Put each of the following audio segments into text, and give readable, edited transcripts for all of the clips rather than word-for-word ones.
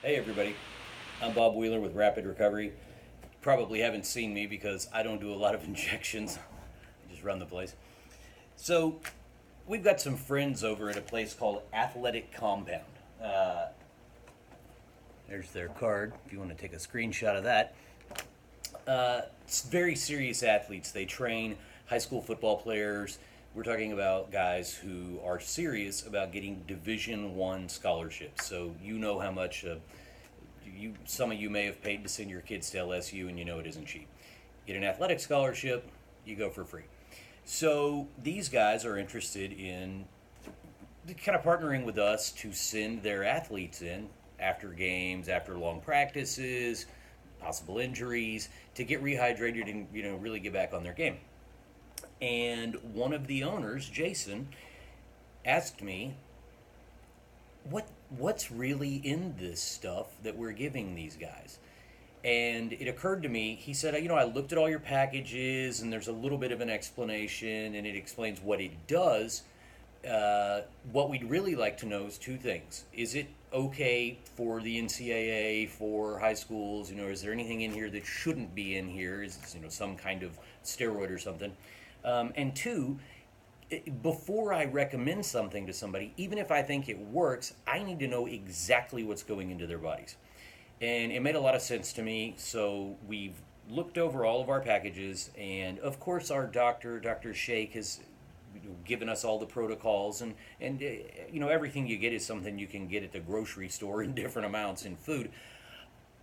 Hey everybody, I'm Bob Wheeler with Rapid Recovery. Probably haven't seen me because I don't do a lot of injections. I just run the place. So we've got some friends over at a place called Athletic Compound. Uh, there's their card if you want to take a screenshot of that. It's very serious athletes. They train high school football players. We're talking about guys who are serious about getting Division I scholarships. So you know how much some of you may have paid to send your kids to LSU, and you know it isn't cheap. Get an athletic scholarship, you go for free. So these guys are interested in kind of partnering with us to send their athletes in after games, after long practices, possible injuries, to get rehydrated and really get back on their game. And one of the owners, Jason, asked me, what's really in this stuff that we're giving these guys? And it occurred to me, he said, I looked at all your packages and there's a little bit of an explanation and it explains what it does. What we'd really like to know is two things. Is it okay for the NCAA, for high schools? Is there anything in here that shouldn't be in here? Is some kind of steroid or something? And two, before I recommend something to somebody, even if I think it works, I need to know exactly what's going into their bodies. And it made a lot of sense to me, so we've looked over all of our packages, and of course our doctor, Dr. Sheikh, has given us all the protocols, and everything you get is something you can get at the grocery store in different amounts in food.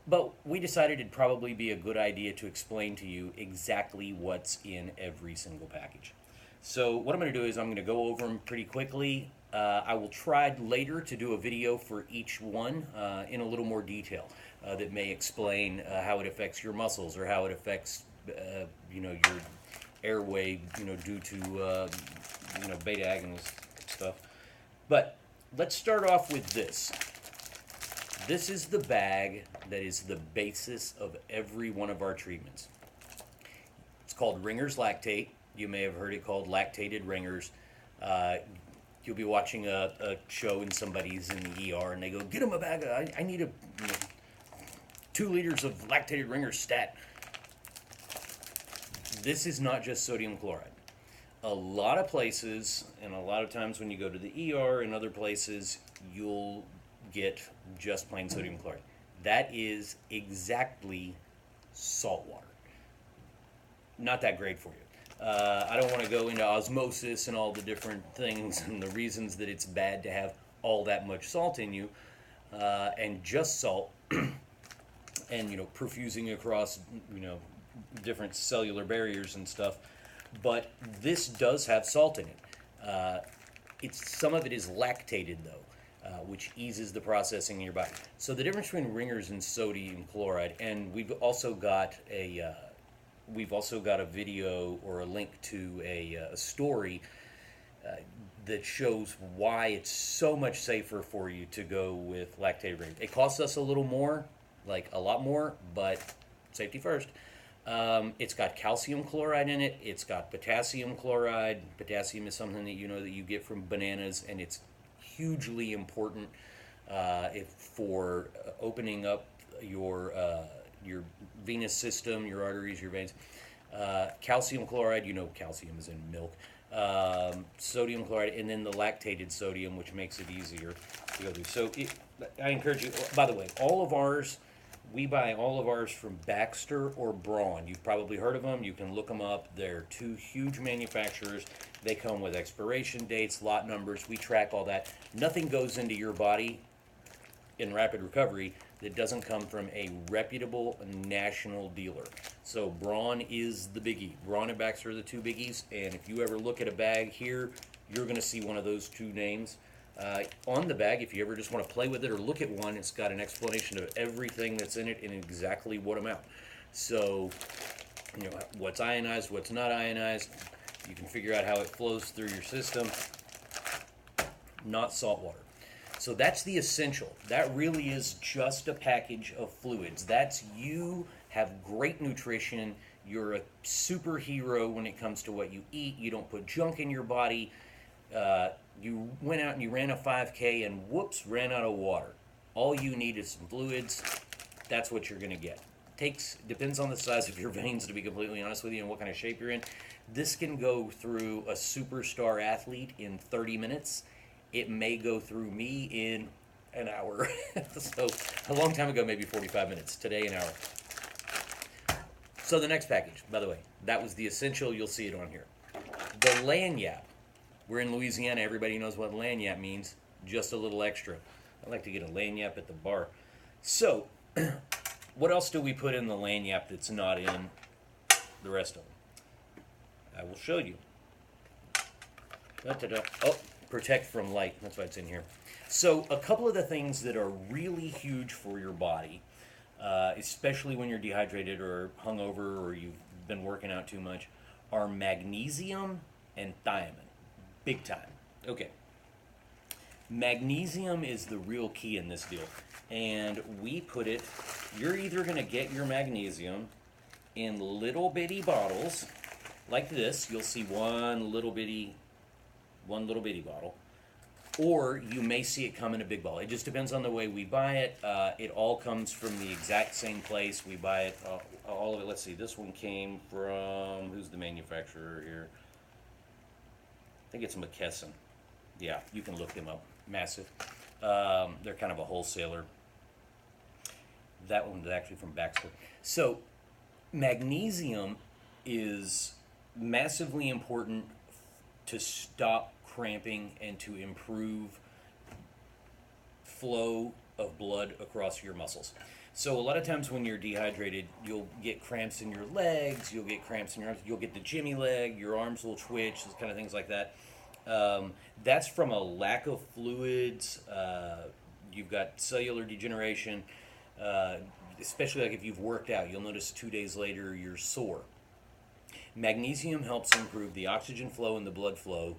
But we decided it'd probably be a good idea to explain to you exactly what's in every single package. So what I'm going to do is I'm going to go over them pretty quickly. I will try later to do a video for each one in a little more detail that may explain how it affects your muscles or how it affects your airway due to beta agonist stuff. But let's start off with this. This is the bag that is the basis of every one of our treatments. It's called Ringer's Lactate. You may have heard it called lactated ringers. You'll be watching a show and somebody's in the ER and they go, get him a bag. I need 2 liters of lactated ringer stat. This is not just sodium chloride. A lot of places, and a lot of times when you go to the ER and other places, you'll get just plain sodium chloride. That is exactly salt water. Not that great for you. I don't want to go into osmosis and all the different things and the reasons that it's bad to have all that much salt in you, and just salt, and perfusing across different cellular barriers and stuff. But this does have salt in it. Some of it is lactated though, which eases the processing in your body. So the difference between Ringers and sodium chloride, and we've also got a video or a link to a story that shows why it's so much safer for you to go with lactated Ringers. It costs us a little more, like a lot more, but safety first. It's got calcium chloride in it. It's got potassium chloride. Potassium is something that you get from bananas, and it's hugely important for opening up your venous system, your arteries, your veins. Calcium chloride, calcium is in milk. Sodium chloride, and then the lactated sodium, which makes it easier to go through. So I encourage you, by the way, we buy all of ours from Baxter or Braun. You've probably heard of them. You can look them up. They're 2 huge manufacturers. They come with expiration dates, lot numbers. We track all that. Nothing goes into your body in rapid recovery that doesn't come from a reputable national dealer. So Braun is the biggie. Braun and Baxter are the 2 biggies. And if you ever look at a bag here, you're going to see one of those 2 names. On the bag, if you ever just want to play with it or look at one, it's got an explanation of everything that's in it and exactly what amount. So, what's ionized, what's not ionized. You can figure out how it flows through your system. Not salt water. So that's the essential. That really is just a package of fluids. That's you have great nutrition. You're a superhero when it comes to what you eat. You don't put junk in your body. You went out and you ran a 5K and whoops, ran out of water. All you need is some fluids. That's what you're going to get. Depends on the size of your veins, to be completely honest with you, and what kind of shape you're in. This can go through a superstar athlete in 30 minutes. It may go through me in an hour. So a long time ago, maybe 45 minutes. Today, an hour. So the next package, by the way, that was the essential. You'll see it on here. The lanyap. We're in Louisiana. Everybody knows what lanyap means. Just a little extra. I like to get a lanyap at the bar. So, what else do we put in the lanyap that's not in the rest of them? I will show you. Da-da-da. Oh, protect from light. That's why it's in here. So, a couple of the things that are really huge for your body, especially when you're dehydrated or hungover or you've been working out too much, are magnesium and thiamine. Big time. Okay. Magnesium is the real key in this deal. And we put it, you're either going to get your magnesium in little bitty bottles like this. You'll see one little bitty bottle. Or you may see it come in a big bottle. It just depends on the way we buy it. It all comes from the exact same place. We buy it, all of it. Let's see, this one came from, who's the manufacturer here? I think it's McKesson. Yeah, you can look them up. Massive. They're kind of a wholesaler. That one is actually from Baxter. So, magnesium is massively important to stop cramping and to improve flow of blood across your muscles. So a lot of times when you're dehydrated, you'll get cramps in your legs, you'll get cramps in your arms, you'll get the jimmy leg, your arms will twitch, those kind of things like that. That's from a lack of fluids. You've got cellular degeneration, especially like if you've worked out. You'll notice 2 days later you're sore. Magnesium helps improve the oxygen flow and the blood flow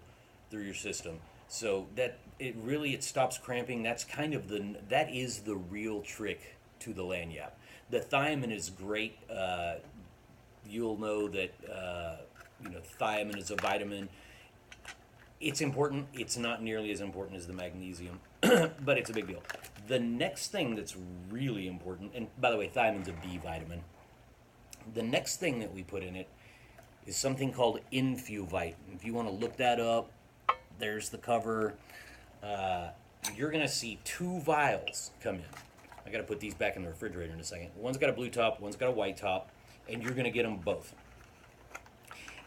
through your system, so that it stops cramping. That is the real trick to the lanyap. The thiamine is great. You'll know that thiamine is a vitamin. It's important. It's not nearly as important as the magnesium, but it's a big deal. The next thing that's really important, and by the way, thiamine's a B vitamin. The next thing that we put in it is something called Infuvite. If you want to look that up, there's the cover. You're going to see 2 vials come in. I got to put these back in the refrigerator in a second. One's got a blue top, one's got a white top, and you're going to get them both.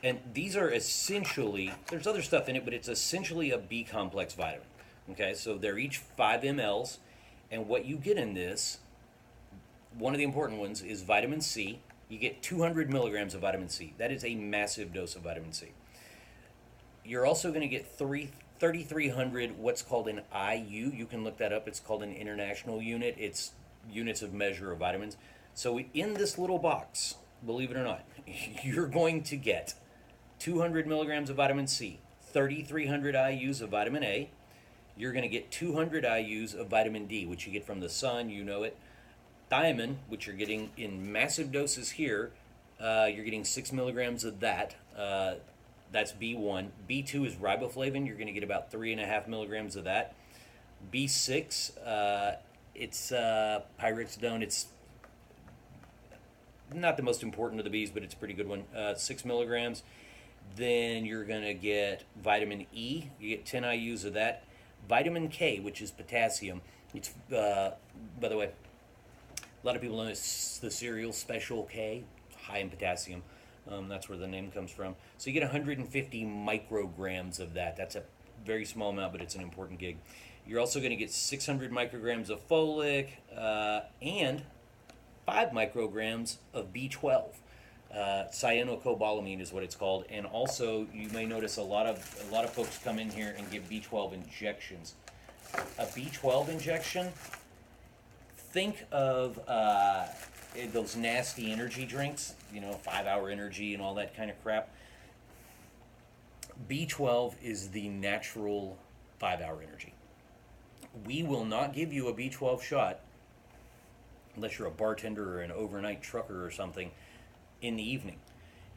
And these are essentially, there's other stuff in it, but it's essentially a B complex vitamin. Okay, so they're each 5 mLs, and what you get in this, one of the important ones is vitamin C. You get 200 milligrams of vitamin C. That is a massive dose of vitamin C. You're also going to get 3,300 what's called an IU. You can look that up. It's called an international unit. It's units of measure of vitamins. So in this little box, believe it or not, you're going to get 200 milligrams of vitamin C, 3,300 IUs of vitamin A. You're going to get 200 IUs of vitamin D, which you get from the sun, you know it. Thiamine, which you're getting in massive doses here, you're getting 6 milligrams of that. That's B1. B2 is riboflavin. You're going to get about 3.5 milligrams of that. B6, it's pyridoxine. It's not the most important of the Bs, but it's a pretty good one. 6 milligrams. Then you're going to get vitamin E. You get 10 IUs of that. Vitamin K, which is potassium. It's, by the way, a lot of people know it's the cereal Special K, high in potassium. That's where the name comes from. So you get 150 micrograms of that. That's a very small amount, but it's an important gig. You're also going to get 600 micrograms of folic and 5 micrograms of B12. Cyanocobalamin is what it's called. And also, you may notice a lot of folks come in here and give B12 injections. A B12 injection, think of those nasty energy drinks, 5-hour energy and all that kind of crap. B12 is the natural 5-hour energy. We will not give you a B12 shot unless you're a bartender or an overnight trucker or something in the evening,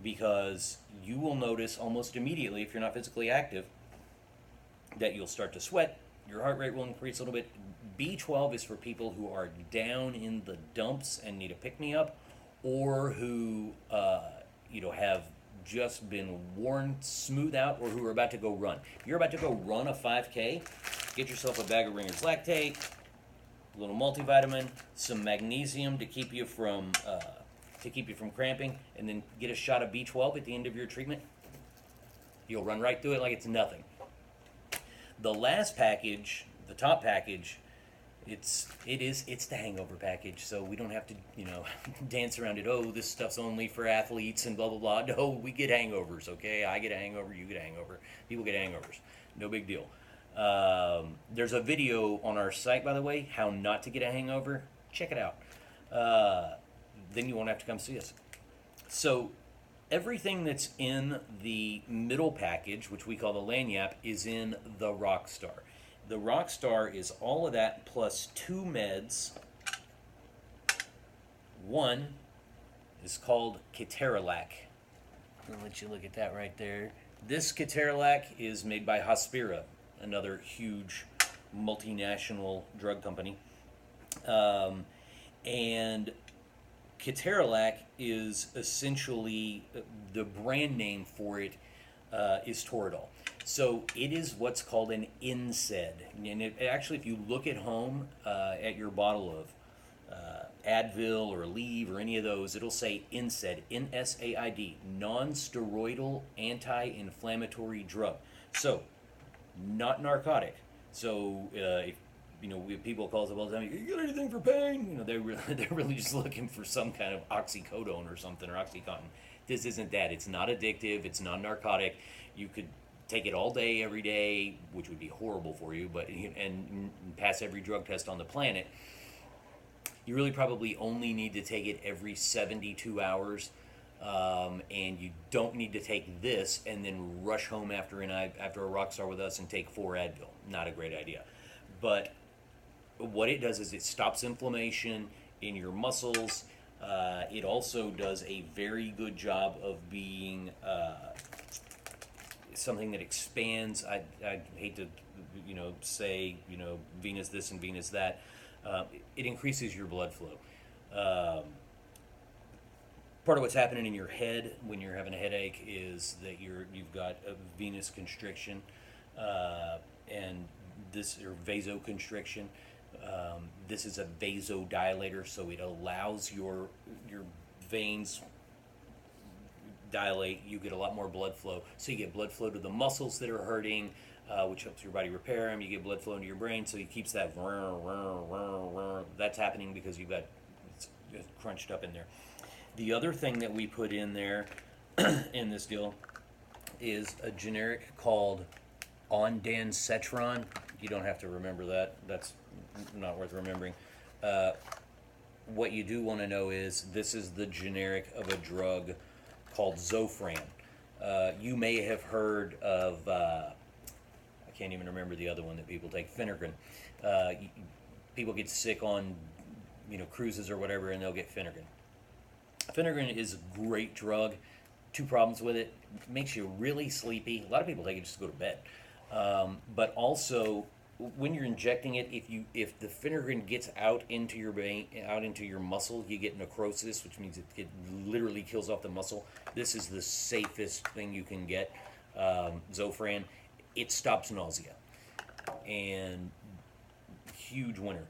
because you will notice almost immediately, if you're not physically active, that you'll start to sweat, Your heart rate will increase a little bit. B12 is for people who are down in the dumps and need a pick me up, or who have just been worn smooth out, or who are about to go run. If you're about to go run a 5K, get yourself a bag of Ringer's Lactate, a little multivitamin, some magnesium to keep you from cramping, and then get a shot of B12 at the end of your treatment. You'll run right through it like it's nothing. The last package, the top package, it's the hangover package, so we don't have to dance around it. Oh, this stuff's only for athletes and blah blah blah. No, we get hangovers. Okay, I get a hangover, you get a hangover, people get hangovers. No big deal. There's a video on our site, by the way, how not to get a hangover. Check it out. Then you won't have to come see us. So everything that's in the middle package, which we call the Lanyap, is in the Rockstar. The Rockstar is all of that plus 2 meds. One is called Ketorolac. I'll let you look at that right there. This Ketorolac is made by Hospira, another huge multinational drug company. And Ketorolac is essentially, the brand name for it is Toradol. So it is what's called an NSAID. And actually, if you look at home at your bottle of Advil or Aleve or any of those, it'll say NSAID, N-S-A-I-D, non-steroidal anti-inflammatory drug. So, not narcotic. So, if people call us up all the time, you got anything for pain? They're really just looking for some kind of oxycodone or something, or OxyContin. This isn't that. It's not addictive. It's non-narcotic. You could take it all day, every day, which would be horrible for you, and pass every drug test on the planet. You really probably only need to take it every 72 hours, and you don't need to take this and then rush home after a Rockstar with us and take 4 Advil. Not a great idea. But what it does is it stops inflammation in your muscles. It also does a very good job of being something that expands. I hate to say venous this and venous that. It increases your blood flow. Part of what's happening in your head when you're having a headache is that you've got a venous constriction, and this, or vasoconstriction. This is a vasodilator, so it allows your veins dilate. You get a lot more blood flow, so you get blood flow to the muscles that are hurting, which helps your body repair them. You get blood flow into your brain, so it keeps that. That's happening because you've got it's crunched up in there. The other thing that we put in there in this deal is a generic called Ondansetron. You don't have to remember that. That's not worth remembering. What you do want to know is this is the generic of a drug called Zofran. You may have heard of, I can't even remember the other one that people take, Phenergan. People get sick on cruises or whatever, and they'll get Phenergan. Phenergan is a great drug. 2 problems with it. It makes you really sleepy. A lot of people take it just to go to bed. But also, when you're injecting it, if the Phenergan gets out into your vein, out into your muscle, you get necrosis, which means it literally kills off the muscle. This is the safest thing you can get. Zofran. It stops nausea, and huge winner.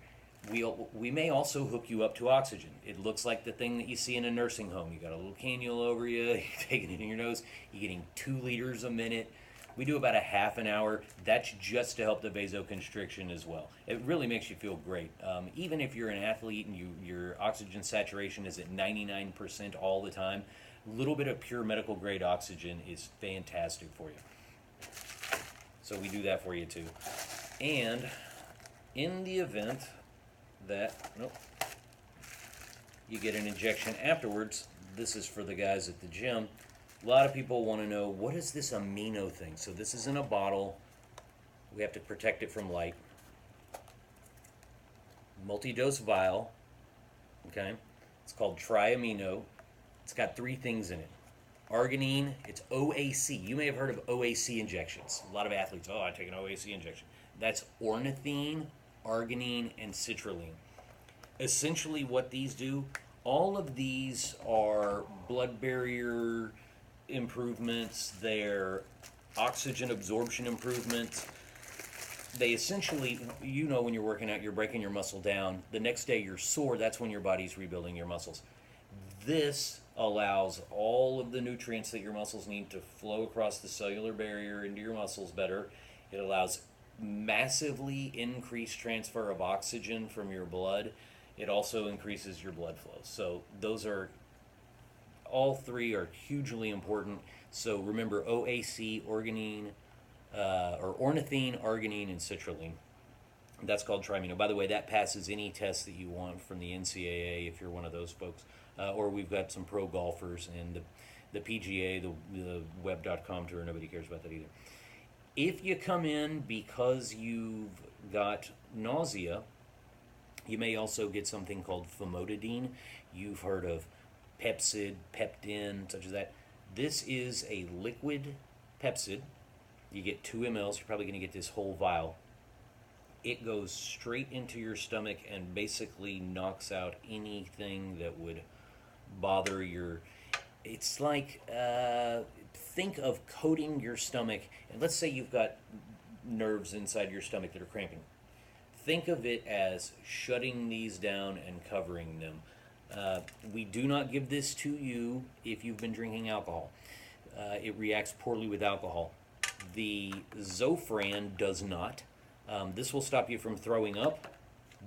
We may also hook you up to oxygen. It looks like the thing that you see in a nursing home. You got a little cannula over you, you're taking it in your nose, you're getting 2 liters a minute. We do about a half an hour. That's just to help the vasoconstriction as well. It really makes you feel great. Even if you're an athlete and your oxygen saturation is at 99% all the time, a little bit of pure medical grade oxygen is fantastic for you. So we do that for you too. And in the event that you get an injection afterwards, this is for the guys at the gym. A lot of people want to know, what is this amino thing? So this is in a bottle. We have to protect it from light. Multi-dose vial. Okay. It's called triamino. It's got 3 things in it. Arginine, it's OAC. You may have heard of OAC injections. A lot of athletes, I take an OAC injection. That's ornithine, arginine, and citrulline. Essentially, what these do, all of these are blood barrier improvements, they're oxygen absorption improvements. They essentially, when you're working out, you're breaking your muscle down. The next day you're sore, that's when your body's rebuilding your muscles. This allows all of the nutrients that your muscles need to flow across the cellular barrier into your muscles better. It allows massively increased transfer of oxygen from your blood. It also increases your blood flow. So all three are hugely important. So remember OAC, ornithine, arginine, and citrulline. That's called Tri-Amino. By the way, that passes any test that you want from the NCAA if you're one of those folks. Or we've got some pro golfers and the PGA, the web.com tour. Nobody cares about that either. If you come in because you've got nausea, you may also get something called famotidine. You've heard of Pepcid, Peptin, such as that. This is a liquid Pepcid. You get 2 mLs. You're probably going to get this whole vial. It goes straight into your stomach and basically knocks out anything that would bother your... It's like, think of coating your stomach. And let's say you've got nerves inside your stomach that are cramping. Think of it as shutting these down and covering them. We do not give this to you if you've been drinking alcohol. It reacts poorly with alcohol. The Zofran does not. This will stop you from throwing up.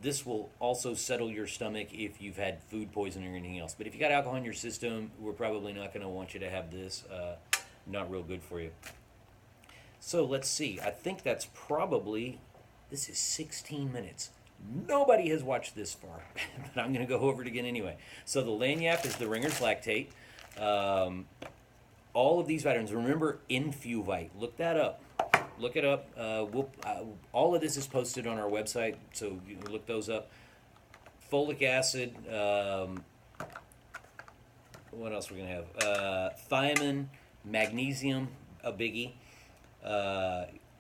This will also settle your stomach if you've had food poisoning or anything else. But if you got alcohol in your system, we're probably not going to want you to have this. Not real good for you. So let's see. I think that's probably... This is 16 minutes. Nobody has watched this far, but I'm going to go over it again anyway. So the Lanyap is the Ringer's lactate. All of these vitamins, remember Infuvite. Look that up. Look it up. All of this is posted on our website, so you can look those up. Folic acid. What else we're going to have? Thiamine, magnesium, a biggie.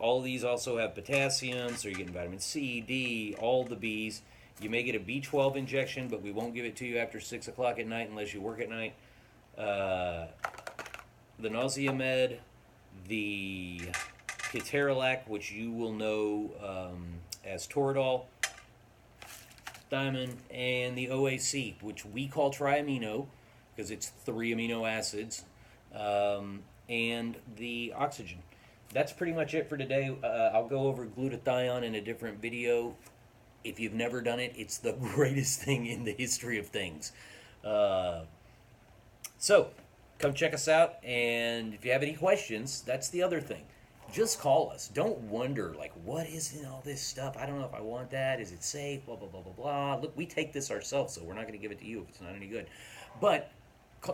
All of these also have potassium, so you're getting vitamin C, D, all the Bs. You may get a B12 injection, but we won't give it to you after 6 o'clock at night unless you work at night. The Nausea Med, the Ketorolac, which you will know as Toradol, Thiamine, and the OAC, which we call Tri-Amino because it's 3 amino acids, and the oxygen. That's pretty much it for today. I'll go over glutathione in a different video. If you've never done it, it's the greatest thing in the history of things. So, come check us out, and if you have any questions, that's the other thing. Just call us. Don't wonder, like, what is in all this stuff? I don't know if I want that. Is it safe? Blah, blah, blah, blah, blah. Look, we take this ourselves, so we're not going to give it to you if it's not any good. But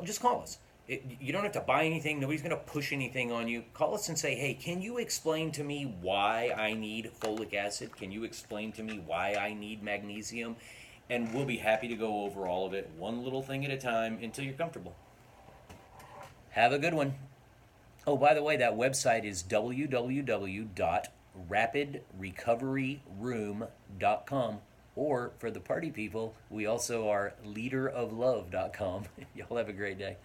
just call us. You don't have to buy anything. Nobody's going to push anything on you. Call us and say, hey, can you explain to me why I need folic acid? Can you explain to me why I need magnesium? And we'll be happy to go over all of it, one little thing at a time, until you're comfortable. Have a good one. Oh, by the way, that website is www.rapidrecoveryroom.com. Or, for the party people, we also are leaderoflove.com. Y'all have a great day.